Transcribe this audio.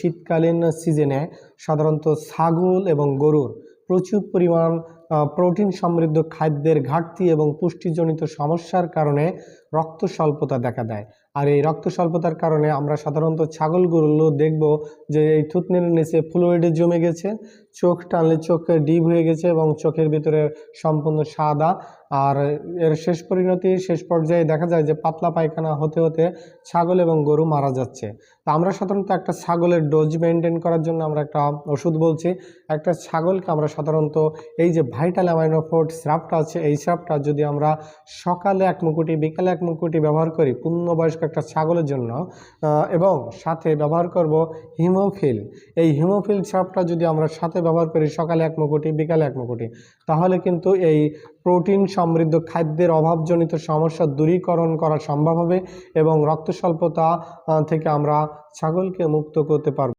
শীতকালীন সিজনে সাধারণত ছাগল এবং গরুর প্রচুর পরিমাণ প্রোটিন সমৃদ্ধ খাদ্যের ঘাটতি এবং পুষ্টিজনিত সমস্যার কারণে রক্ত স্বল্পতা দেখা দেয়। আর এই রক্ত স্বল্পতার কারণে আমরা সাধারণত ছাগলগুলো দেখব যে এই থুতনির নিচে ফ্লুইডে জমে গেছে, চোখ টানলে চোখে ডিপ হয়ে গেছে এবং চোখের ভিতরে সম্পূর্ণ সাদা। আর এর শেষ পর্যায়ে দেখা যায় যে পাতলা পায়খানা হতে হতে ছাগল এবং গরু মারা যাচ্ছে। তো আমরা সাধারণত একটা ছাগলের ডোজ মেনটেন করার জন্য আমরা একটা ওষুধ বলছি। একটা ছাগলকে আমরা সাধারণত এই যে ভাইটাল অ্যামাইনো ফোর্ট সিরাপটা আছে, এই সিরাপটা যদি আমরা সকালে 1 মুকুটি বিকালে 1 মুকুটি ব্যবহার করি পূর্ণবয়স্ক একটা ছাগলের জন্য, এবং সাথে ব্যবহার করব হিমোফিল। এই হিমোফিল সিরাপটা যদি আমরা সাথে ব্যবহার করি সকালে 1 মুকুটি বিকালে 1 মুকুটি, তাহলে কিন্তু এই প্রোটিন সমৃদ্ধ খাদ্যের অভাবজনিত সমস্যা দূরীকরণ করা সম্ভব হবে এবং রক্ত স্বল্পতা থেকে আমরা ছাগলকে মুক্ত করতে পারব।